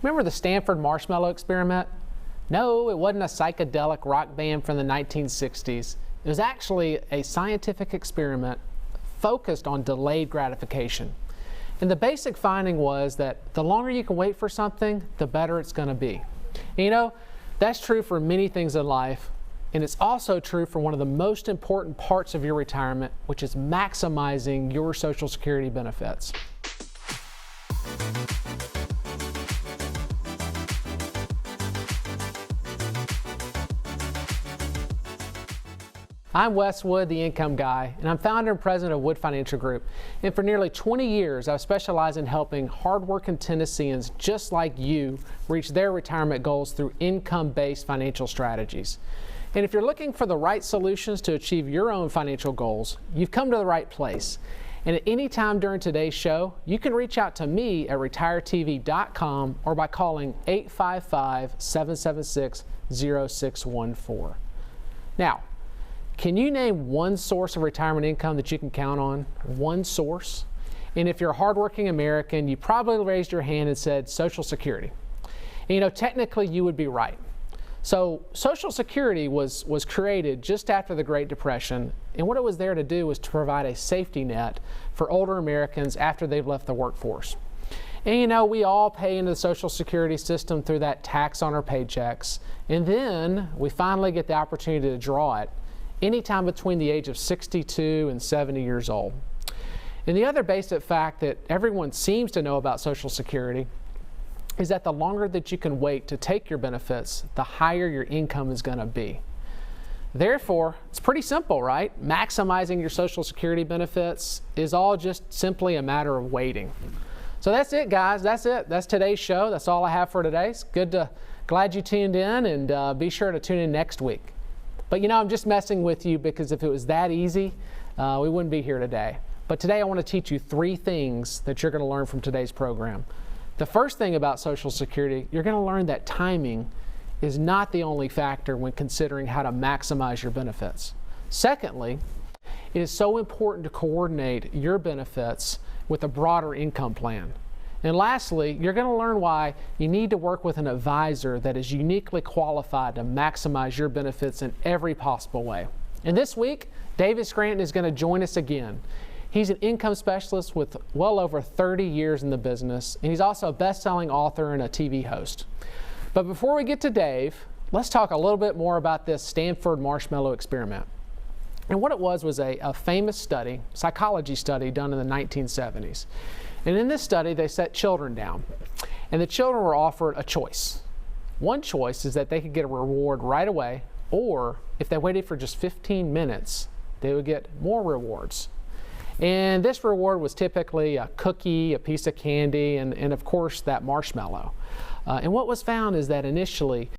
Remember the Stanford Marshmallow experiment? No, it wasn't a psychedelic rock band from the 1960s. It was actually a scientific experiment focused on delayed gratification. And the basic finding was that the longer you can wait for something, the better it's going to be. And you know, that's true for many things in life, and it's also true for one of the most important parts of your retirement, which is maximizing your Social Security benefits. I'm Wes Wood, the Income Guy, and I'm founder and president of Wood Financial Group. And for nearly 20 years, I've specialized in helping hardworking Tennesseans just like you reach their retirement goals through income-based financial strategies. And if you're looking for the right solutions to achieve your own financial goals, you've come to the right place. And at any time during today's show, you can reach out to me at retiretv.com or by calling 855-776-0614. Now, can you name one source of retirement income that you can count on? One source? And if you're a hardworking American, you probably raised your hand and said Social Security. And you know, technically you would be right. So Social Security was created just after the Great Depression, and what it was there to do was to provide a safety net for older Americans after they've left the workforce. And you know, we all pay into the Social Security system through that tax on our paychecks, and then we finally get the opportunity to draw it anytime between the age of 62 and 70 years old. And the other basic fact that everyone seems to know about Social Security is that the longer that you can wait to take your benefits, the higher your income is going to be. Therefore, it's pretty simple, right? Maximizing your Social Security benefits is all just simply a matter of waiting. So that's it, guys. That's it. That's today's show. That's all I have for today. It's glad you tuned in, and be sure to tune in next week. But you know, I'm just messing with you because if it was that easy, we wouldn't be here today. But today I want to teach you 3 things that you're going to learn from today's program. The first thing about Social Security, you're going to learn that timing is not the only factor when considering how to maximize your benefits. Secondly, it is so important to coordinate your benefits with a broader income plan. And lastly, you're going to learn why you need to work with an advisor that is uniquely qualified to maximize your benefits in every possible way. And this week, David Scranton is going to join us again. He's an income specialist with well over 30 years in the business, and he's also a best-selling author and a TV host. But before we get to Dave, let's talk a little bit more about this Stanford Marshmallow experiment. And what it was a famous study, psychology study done in the 1970s. And in this study, they set children down, and the children were offered a choice. One choice is that they could get a reward right away, or if they waited for just 15 minutes, they would get more rewards. And this reward was typically a cookie, a piece of candy, and of course that marshmallow. And what was found is that initially,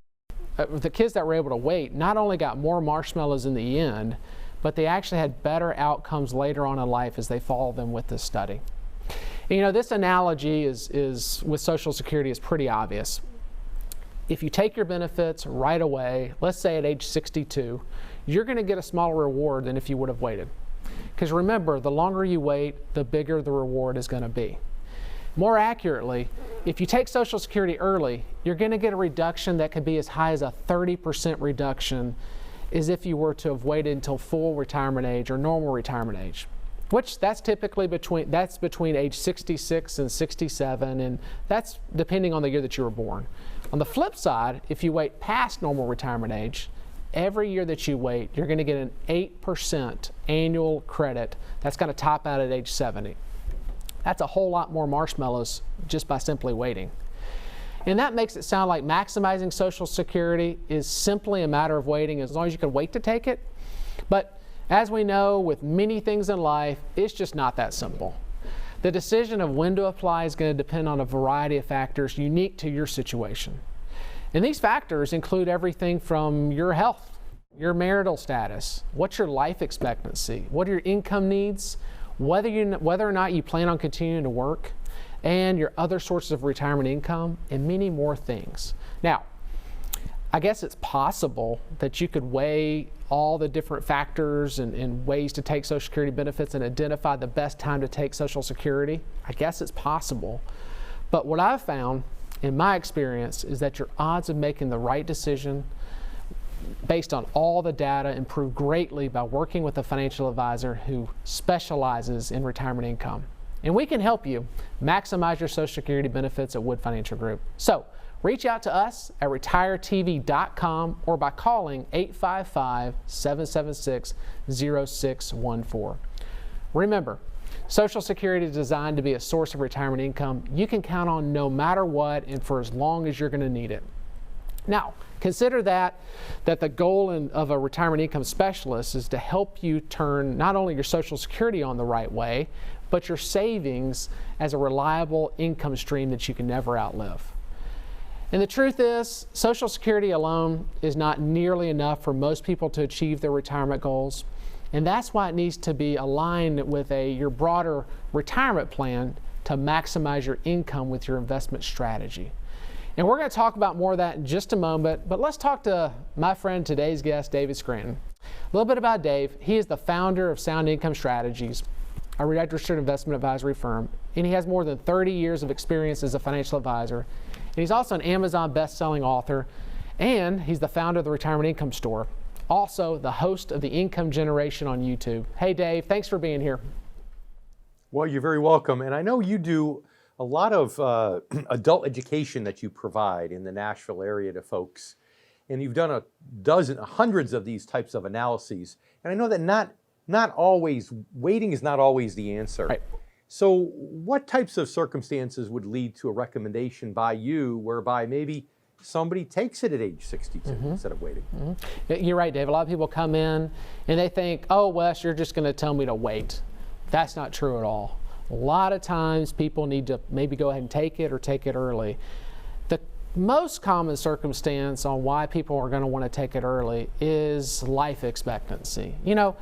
the kids that were able to wait not only got more marshmallows in the end, but they actually had better outcomes later on in life as they followed them with this study. And, you know, this analogy is with Social Security is pretty obvious. If you take your benefits right away, let's say at age 62, you're going to get a smaller reward than if you would have waited. Because remember, the longer you wait, the bigger the reward is going to be. More accurately, if you take Social Security early, you're going to get a reduction that could be as high as a 30% reduction as if you were to have waited until full retirement age or normal retirement age. Which that's typically between age 66 and 67, and that's depending on the year that you were born. On the flip side, if you wait past normal retirement age, every year that you wait, you're going to get an 8% annual credit. That's going to top out at age 70. That's a whole lot more marshmallows just by simply waiting. And that makes it sound like maximizing Social Security is simply a matter of waiting as long as you can wait to take it. But as we know, with many things in life, it's just not that simple. The decision of when to apply is going to depend on a variety of factors unique to your situation. And these factors include everything from your health, your marital status, what's your life expectancy, what are your income needs, whether or not you plan on continuing to work, and your other sources of retirement income, and many more things. Now, I guess it's possible that you could weigh all the different factors and ways to take Social Security benefits and identify the best time to take Social Security. I guess it's possible. But what I've found in my experience, is that your odds of making the right decision based on all the data improve greatly by working with a financial advisor who specializes in retirement income. And we can help you maximize your Social Security benefits at Wood Financial Group. So reach out to us at retiretv.com or by calling 855-776-0614. Remember, Social Security is designed to be a source of retirement income you can count on no matter what and for as long as you're going to need it. Now, consider that the goal of a retirement income specialist is to help you turn not only your Social Security on the right way, but your savings as a reliable income stream that you can never outlive. And the truth is, Social Security alone is not nearly enough for most people to achieve their retirement goals. And that's why it needs to be aligned with your broader retirement plan to maximize your income with your investment strategy. And we're going to talk about more of that in just a moment, but let's talk to my friend, today's guest, David Scranton. A little bit about Dave. He is the founder of Sound Income Strategies, a registered investment advisory firm, and he has more than 30 years of experience as a financial advisor. And he's also an Amazon best-selling author, and he's the founder of the Retirement Income Store, also the host of the Income Generation on YouTube. Hey, Dave, thanks for being here. Well, you're very welcome. And I know you do a lot of adult education that you provide in the Nashville area to folks. And you've done hundreds of these types of analyses. And I know that not always, waiting is not always the answer. Right. So what types of circumstances would lead to a recommendation by you whereby maybe somebody takes it at age 62 instead of waiting? You're right, Dave. A lot of people come in and they think, oh, Wes, you're just going to tell me to wait. That's not true at all. A lot of times people need to maybe go ahead and take it or take it early. The most common circumstance on why people are going to want to take it early is life expectancy. You know,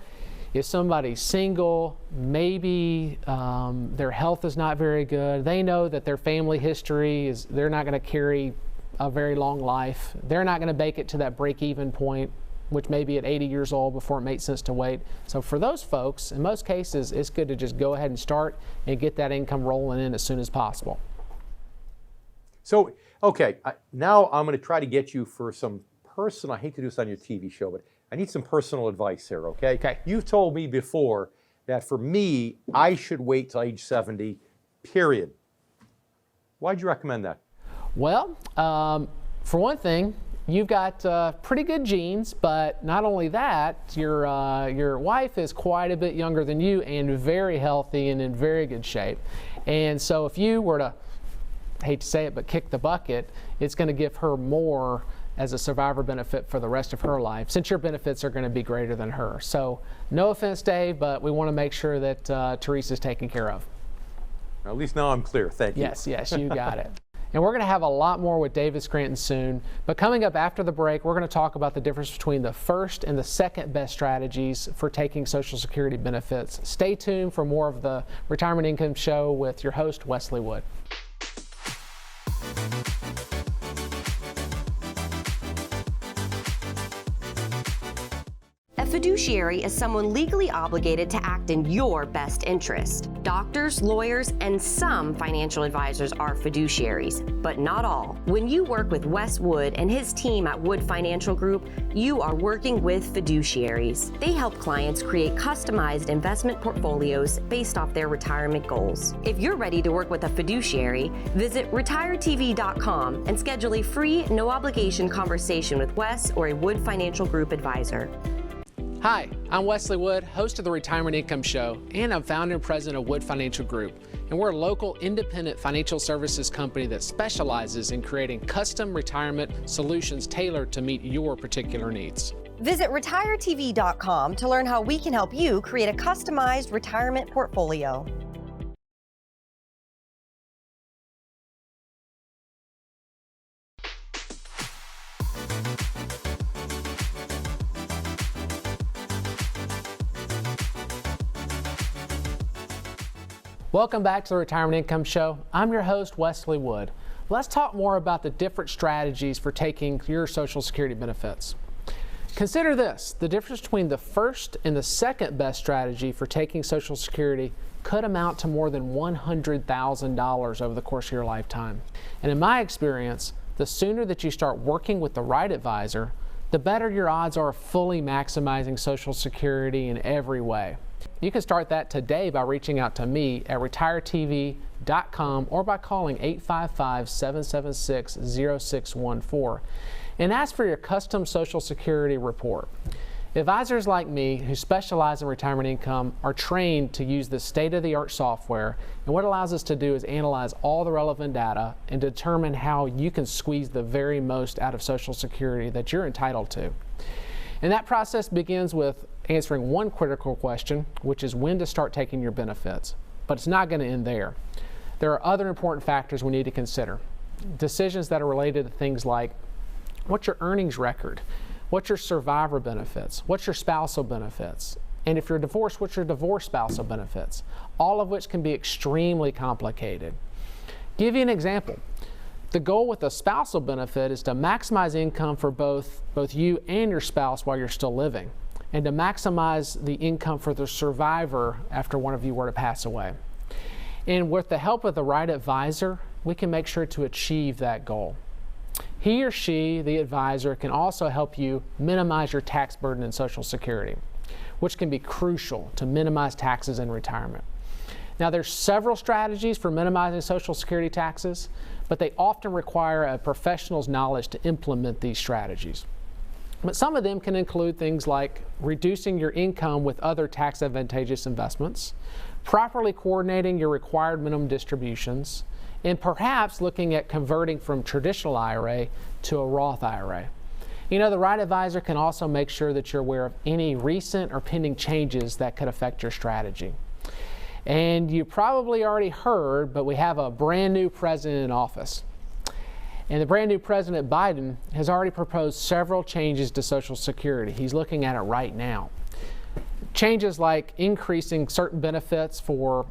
if somebody's single, maybe their health is not very good, they know that their family history is, they're not going to carry a very long life. They're not going to make it to that break-even point, which may be at 80 years old before it makes sense to wait. So for those folks, in most cases, it's good to just go ahead and start and get that income rolling in as soon as possible. So, okay, now I'm going to try to get you for some personal, I hate to do this on your TV show, but I need some personal advice here, okay? Okay. You've told me before that for me, I should wait till age 70, period. Why'd you recommend that? Well, for one thing, you've got pretty good genes, but not only that, your wife is quite a bit younger than you and very healthy and in very good shape. And so if you were to, I hate to say it, but kick the bucket, it's going to give her more as a survivor benefit for the rest of her life, since your benefits are going to be greater than her. So no offense, Dave, but we want to make sure that Teresa's taken care of. At least now I'm clear. Thank you. Yes, you got it. And we're going to have a lot more with David Scranton soon. But coming up after the break, we're going to talk about the difference between the first and the second best strategies for taking Social Security benefits. Stay tuned for more of the Retirement Income Show with your host, Wesley Wood. A fiduciary is someone legally obligated to act in your best interest. Doctors, lawyers, and some financial advisors are fiduciaries, but not all. When you work with Wes Wood and his team at Wood Financial Group, you are working with fiduciaries. They help clients create customized investment portfolios based off their retirement goals. If you're ready to work with a fiduciary, visit retiretv.com and schedule a free, no-obligation conversation with Wes or a Wood Financial Group advisor. Hi, I'm Wesley Wood, host of the Retirement Income Show, and I'm founder and president of Wood Financial Group. And we're a local independent financial services company that specializes in creating custom retirement solutions tailored to meet your particular needs. Visit retiretv.com to learn how we can help you create a customized retirement portfolio. Welcome back to the Retirement Income Show. I'm your host, Wesley Wood. Let's talk more about the different strategies for taking your Social Security benefits. Consider this, the difference between the first and the second best strategy for taking Social Security could amount to more than $100,000 over the course of your lifetime. And in my experience, the sooner that you start working with the right advisor, the better your odds are of fully maximizing Social Security in every way. You can start that today by reaching out to me at retiretv.com or by calling 855-776-0614 and ask for your custom Social Security report. Advisors like me who specialize in retirement income are trained to use this state-of-the-art software, and what it allows us to do is analyze all the relevant data and determine how you can squeeze the very most out of Social Security that you're entitled to. And that process begins with answering one critical question, which is when to start taking your benefits. But it's not going to end there. There are other important factors we need to consider. Decisions that are related to things like what's your earnings record? What's your survivor benefits? What's your spousal benefits? And if you're divorced, what's your divorce spousal benefits? All of which can be extremely complicated. Give you an example. The goal with a spousal benefit is to maximize income for both you and your spouse while you're still living, and to maximize the income for the survivor after one of you were to pass away. And with the help of the right advisor, we can make sure to achieve that goal. He or she, the advisor, can also help you minimize your tax burden in Social Security, which can be crucial to minimize taxes in retirement. Now, there's several strategies for minimizing Social Security taxes, but they often require a professional's knowledge to implement these strategies. But some of them can include things like reducing your income with other tax advantageous investments, properly coordinating your required minimum distributions, and perhaps looking at converting from traditional IRA to a Roth IRA. You know, the right advisor can also make sure that you're aware of any recent or pending changes that could affect your strategy. And you probably already heard, but we have a brand new president in office. And the brand new President Biden has already proposed several changes to Social Security. He's looking at it right now. Changes like increasing benefits for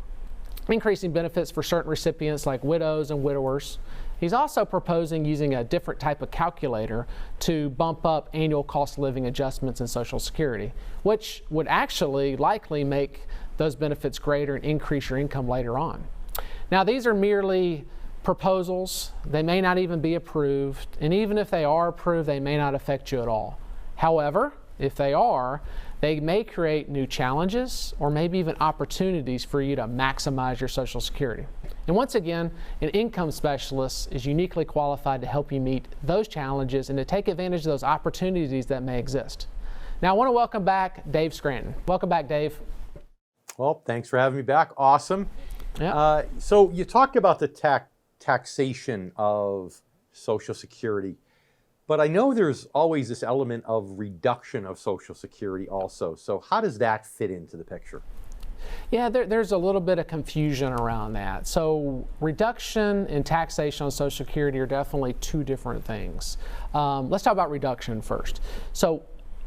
certain recipients like widows and widowers. He's also proposing using a different type of calculator to bump up annual cost of living adjustments in Social Security, which would actually likely make those benefits greater and increase your income later on. Now, these are merely proposals. They may not even be approved, and even if they are approved, they may not affect you at all. However, if they are, they may create new challenges or maybe even opportunities for you to maximize your Social Security. And once again, an income specialist is uniquely qualified to help you meet those challenges and to take advantage of those opportunities that may exist. Now, I want to welcome back Dave Scranton. Welcome back, Dave. Well, thanks for having me back. Awesome. Yeah. So you talked about the taxation of Social Security. But I know there's always this element of reduction of Social Security also. So how does that fit into the picture? Yeah, there's a little bit of confusion around that. So reduction and taxation on Social Security are definitely two different things. Let's talk about reduction first. So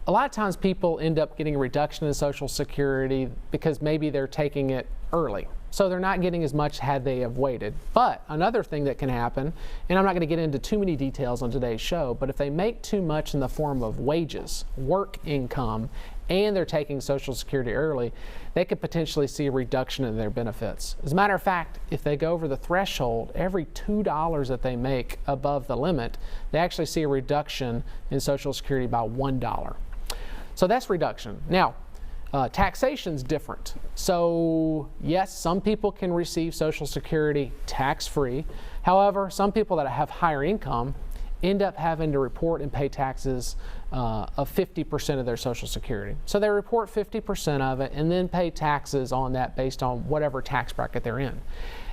a lot of times people end up getting a reduction in Social Security because maybe they're taking it early. So they're not getting as much had they have waited. But another thing that can happen, and I'm not going to get into too many details on today's show, but if they make too much in the form of wages, work income, and they're taking Social Security early, they could potentially see a reduction in their benefits. As a matter of fact, if they go over the threshold, every $2 that they make above the limit, they actually see a reduction in Social Security by $1. So that's reduction. Now, taxation's different. So yes, some people can receive Social Security tax-free. However, some people that have higher income end up having to report and pay taxes of 50% of their Social Security. So they report 50% of it and then pay taxes on that based on whatever tax bracket they're in.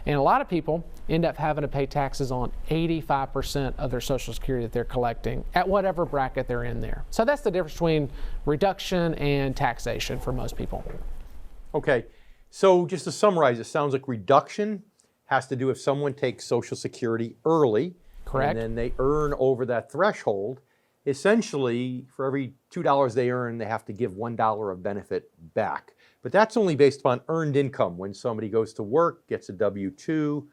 And a lot of people end up having to pay taxes on 85% of their Social Security that they're collecting at whatever bracket they're in there. So that's the difference between reduction and taxation for most people. Okay, so just to summarize, it sounds like reduction has to do if someone takes Social Security early. Correct. And then they earn over that threshold. Essentially, for every $2 they earn, they have to give $1 of benefit back. But that's only based upon earned income. When somebody goes to work, gets a W-2,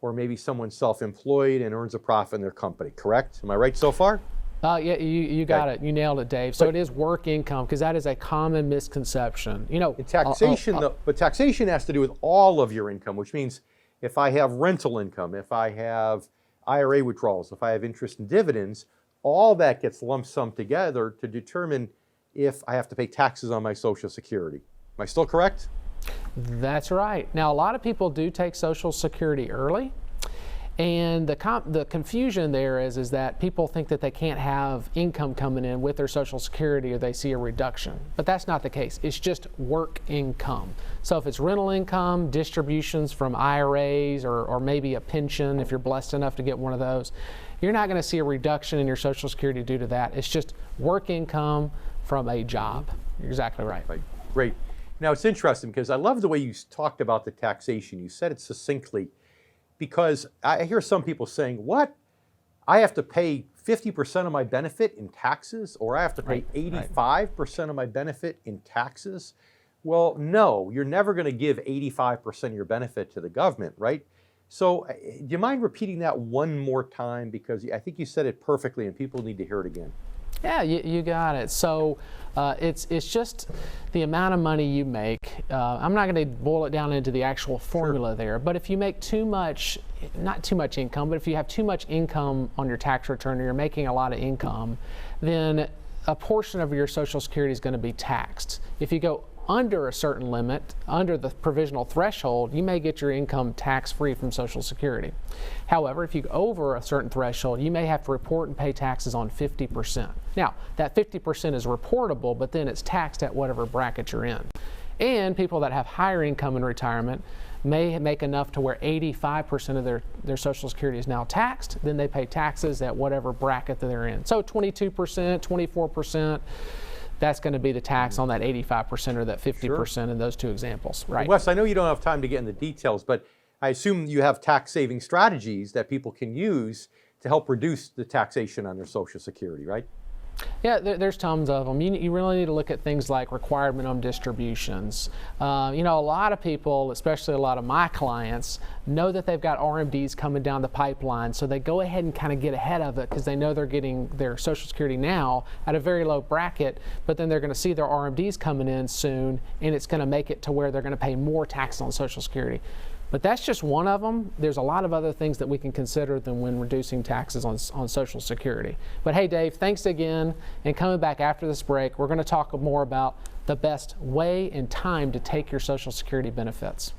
or maybe someone's self-employed and earns a profit in their company, correct? Am I right so far? Yeah, you got it. You nailed it, Dave. So it is work income, because that is a common misconception. You know, In taxation, but taxation has to do with all of your income, which means if I have rental income, if I have IRA withdrawals, if I have interest and dividends, all that gets lump summed together to determine if I have to pay taxes on my Social Security. Am I still correct? That's right. Now, a lot of people do take Social Security early. And the confusion there is that people think that they can't have income coming in with their Social Security, or they see a reduction. But that's not the case. It's just work income. So if it's rental income, distributions from IRAs, or maybe a pension, if you're blessed enough to get one of those, you're not going to see a reduction in your Social Security due to that. It's just work income from a job. You're exactly right. Right. Great. Now, it's interesting because I love the way you talked about the taxation. You said it succinctly. Because I hear some people saying, what? I have to pay 50% of my benefit in taxes, or I have to pay 85% of my benefit in taxes? Well, no, you're never going to give 85% of your benefit to the government, right? So do you mind repeating that one more time? Because I think you said it perfectly and people need to hear it again. Yeah, you got it. So it's just the amount of money you make. I'm not going to boil it down into the actual formula there, but if you make too much, not too much income, but if you have too much income on your tax return, or you're making a lot of income, then a portion of your Social Security is going to be taxed. If you go under a certain limit, under the provisional threshold, you may get your income tax-free from Social Security. However, if you go over a certain threshold, you may have to report and pay taxes on 50%. Now, that 50% is reportable, but then it's taxed at whatever bracket you're in. And people that have higher income in retirement may make enough to where 85% of their Social Security is now taxed. Then they pay taxes at whatever bracket that they're in. So 22%, 24%. That's going to be the tax on that 85% or that 50% in those two examples, right? Wes, I know you don't have time to get into the details, but I assume you have tax saving strategies that people can use to help reduce the taxation on their Social Security, right? Yeah, there's tons of them. You really need to look at things like required minimum distributions. You know, a lot of people, especially a lot of my clients, know that they've got RMDs coming down the pipeline, so they go ahead and kind of get ahead of it because they know they're getting their Social Security now at a very low bracket, but then they're going to see their RMDs coming in soon, and it's going to make it to where they're going to pay more taxes on Social Security. But that's just one of them. There's a lot of other things that we can consider than when reducing taxes on Social Security. But hey, Dave, thanks again. And coming back after this break, we're going to talk more about the best way and time to take your Social Security benefits.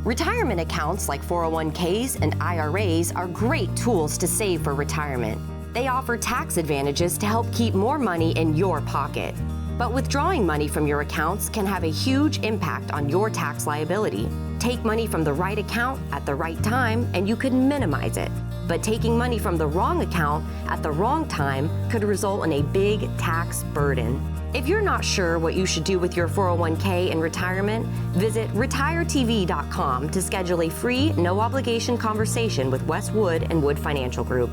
Retirement accounts like 401ks and IRAs are great tools to save for retirement. They offer tax advantages to help keep more money in your pocket. But withdrawing money from your accounts can have a huge impact on your tax liability. Take money from the right account at the right time and you could minimize it. But taking money from the wrong account at the wrong time could result in a big tax burden. If you're not sure what you should do with your 401k in retirement, visit retiretv.com to schedule a free, no-obligation conversation with Wes Wood and Wood Financial Group.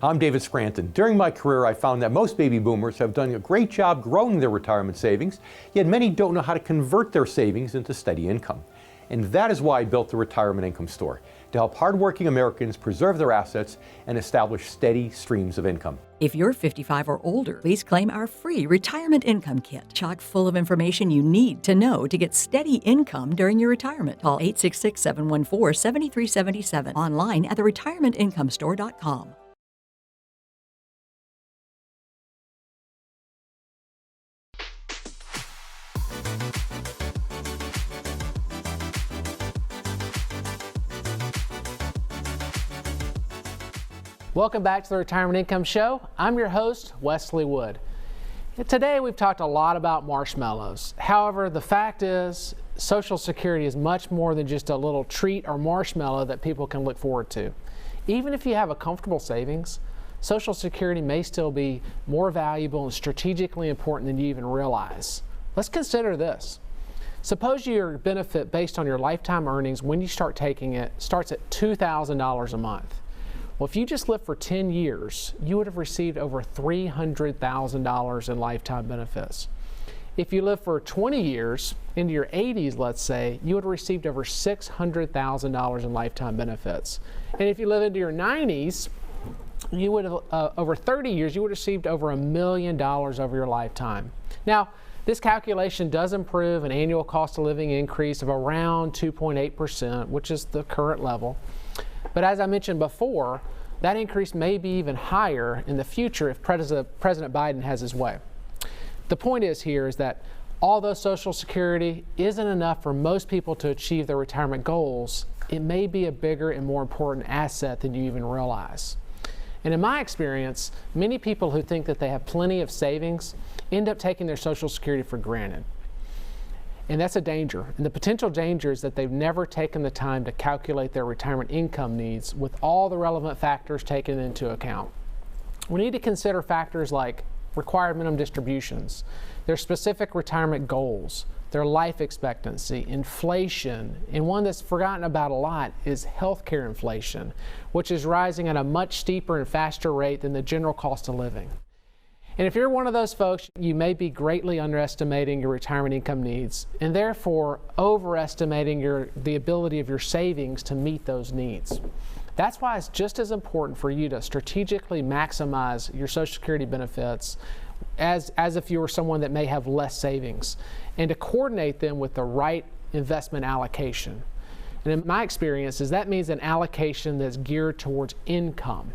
I'm David Scranton. During my career, I found that most baby boomers have done a great job growing their retirement savings, yet many don't know how to convert their savings into steady income. And that is why I built the Retirement Income Store, to help hardworking Americans preserve their assets and establish steady streams of income. If you're 55 or older, please claim our free Retirement Income Kit, chock full of information you need to know to get steady income during your retirement. Call 866-714-7377, online at theretirementinComeStore.com. Welcome back to the Retirement Income Show. I'm your host, Wesley Wood. Today we've talked a lot about marshmallows. However, the fact is Social Security is much more than just a little treat or marshmallow that people can look forward to. Even if you have a comfortable savings, Social Security may still be more valuable and strategically important than you even realize. Let's consider this. Suppose your benefit based on your lifetime earnings when you start taking it starts at $2,000 a month. Well, if you just lived for 10 years, you would have received over $300,000 in lifetime benefits. if you live for 20 years, into your 80s, let's say, you would have received over $600,000 in lifetime benefits. And if you live into your 90s, you would have, over 30 years, you would have received over $1 million over your lifetime. Now, this calculation does improve an annual cost of living increase of around 2.8%, which is the current level. But as I mentioned before, that increase may be even higher in the future if President Biden has his way. The point is that although Social Security isn't enough for most people to achieve their retirement goals, it may be a bigger and more important asset than you even realize. And in my experience, many people who think that they have plenty of savings end up taking their Social Security for granted. And that's a danger. And the potential danger is that they've never taken the time to calculate their retirement income needs with all the relevant factors taken into account. We need to consider factors like required minimum distributions, their specific retirement goals, their life expectancy, inflation, and one that's forgotten about a lot is healthcare inflation, which is rising at a much steeper and faster rate than the general cost of living. And if you're one of those folks, you may be greatly underestimating your retirement income needs and therefore overestimating the ability of your savings to meet those needs. That's why it's just as important for you to strategically maximize your Social Security benefits as if you were someone that may have less savings, and to coordinate them with the right investment allocation. And in my experience, that means an allocation that's geared towards income.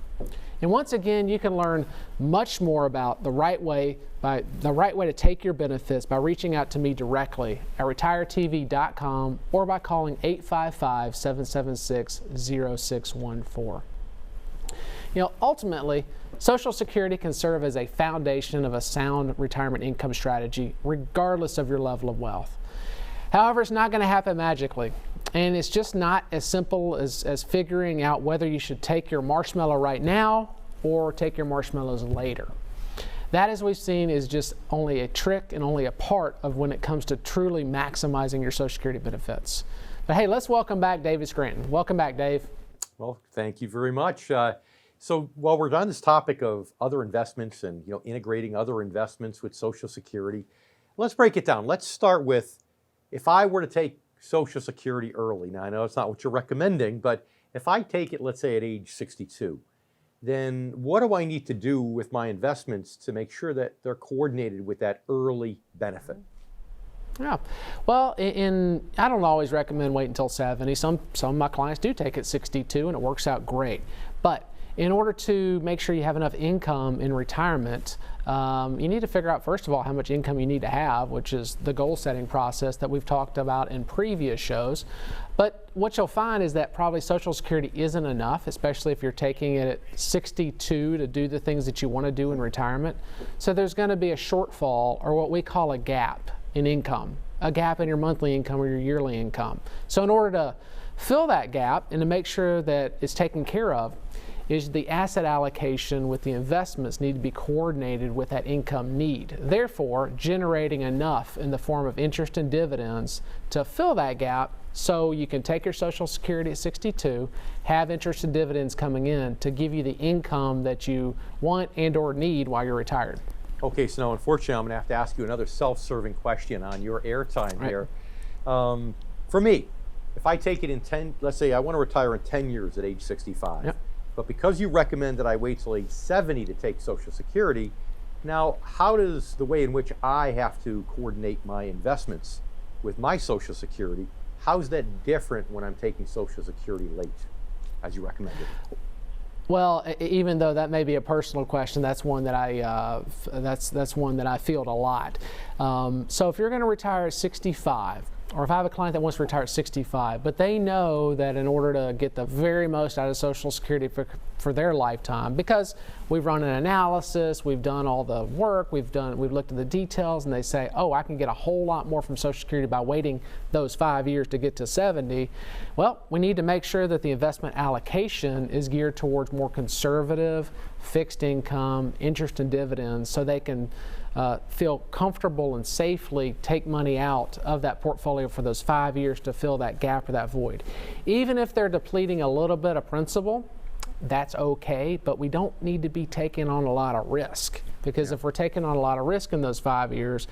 And once again, you can learn much more about the right way to take your benefits by reaching out to me directly at retiretv.com or by calling 855-776-0614. Ultimately, Social Security can serve as a foundation of a sound retirement income strategy, regardless of your level of wealth. However, it's not going to happen magically. And it's just not as simple as figuring out whether you should take your marshmallow right now or take your marshmallows later. That, as we've seen, is just only a trick and only a part of when it comes to truly maximizing your Social Security benefits. But hey, let's welcome back David Scranton. Welcome back, Dave. Well, thank you very much. So while we're on this topic of other investments and integrating other investments with Social Security, let's break it down. Let's start with, if I were to take Social Security early. Now, I know it's not what you're recommending, but if I take it, let's say at age 62, then what do I need to do with my investments to make sure that they're coordinated with that early benefit? Yeah, well, I don't always recommend waiting until 70. Some of my clients do take it at 62, and it works out great. But in order to make sure you have enough income in retirement, you need to figure out, first of all, how much income you need to have, which is the goal setting process that we've talked about in previous shows. But what you'll find is that probably Social Security isn't enough, especially if you're taking it at 62 to do the things that you want to do in retirement. So there's going to be a shortfall, or what we call a gap in income, a gap in your monthly income or your yearly income. So in order to fill that gap and to make sure that it's taken care of, is the asset allocation with the investments need to be coordinated with that income need, therefore generating enough in the form of interest and dividends to fill that gap so you can take your Social Security at 62, have interest and dividends coming in to give you the income that you want and or need while you're retired. Okay, so now unfortunately I'm going to have to ask you another self-serving question on your airtime here. For me, if I take it in 10, let's say I want to retire in 10 years at age 65. Yep. But because you recommend that I wait till age 70 to take Social Security, now how does the way in which I have to coordinate my investments with my Social Security, how's that different when I'm taking Social Security late, as you recommended? Well, even though that may be a personal question, that's one that that's one that I field a lot. So if you're going to retire at 65, or if I have a client that wants to retire at 65, but they know that in order to get the very most out of Social Security for their lifetime, because we've run an analysis, we've done all the work, we've looked at the details, and they say, oh, I can get a whole lot more from Social Security by waiting those 5 years to get to 70. Well, we need to make sure that the investment allocation is geared towards more conservative, fixed income, interest and dividends, so they can feel comfortable and safely take money out of that portfolio for those 5 years to fill that gap or that void. Even if they're depleting a little bit of principal, that's okay, but we don't need to be taking on a lot of risk. because if we're taking on a lot of risk in those 5 years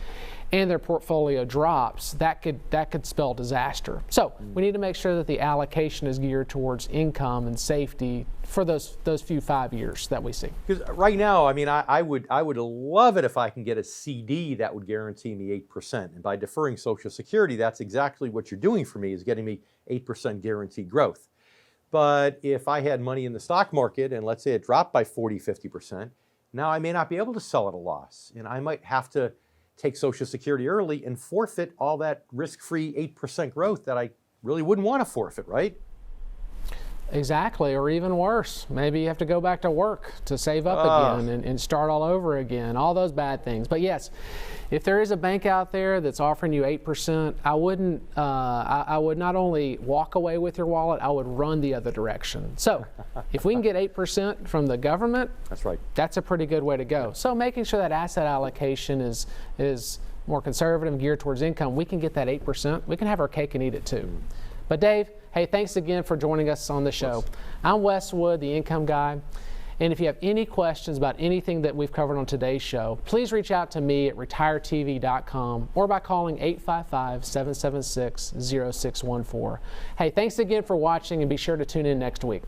and their portfolio drops, that could spell disaster. So we need to make sure that the allocation is geared towards income and safety for those few 5 years that we see. Because right now, I mean, I would love it if I can get a CD that would guarantee me 8%. And by deferring Social Security, that's exactly what you're doing for me, is getting me 8% guaranteed growth. But if I had money in the stock market and let's say it dropped by 40, 50%, now I may not be able to sell at a loss. And I might have to take Social Security early and forfeit all that risk-free 8% growth that I really wouldn't want to forfeit, right? Exactly, or even worse, maybe you have to go back to work to save up again and start all over again, all those bad things. But yes, if there is a bank out there that's offering you 8%, I would not only walk away with your wallet, I would run the other direction. So if we can get 8% from the government, that's right. That's a pretty good way to go. So making sure that asset allocation is more conservative and geared towards income, we can get that 8%. We can have our cake and eat it too. But Dave, hey, thanks again for joining us on the show. I'm Wes Wood, the Income Guy. And if you have any questions about anything that we've covered on today's show, please reach out to me at retiretv.com or by calling 855-776-0614. Hey, thanks again for watching, and be sure to tune in next week.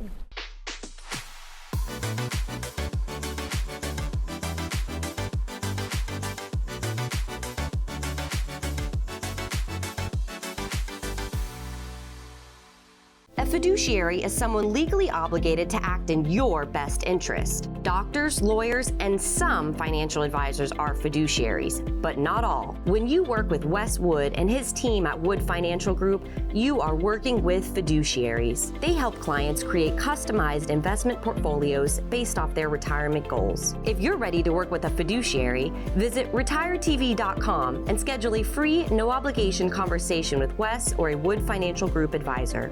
A fiduciary is someone legally obligated to act in your best interest. Doctors, lawyers, and some financial advisors are fiduciaries, but not all. When you work with Wes Wood and his team at Wood Financial Group, you are working with fiduciaries. They help clients create customized investment portfolios based off their retirement goals. If you're ready to work with a fiduciary, visit retiretv.com and schedule a free, no-obligation conversation with Wes or a Wood Financial Group advisor.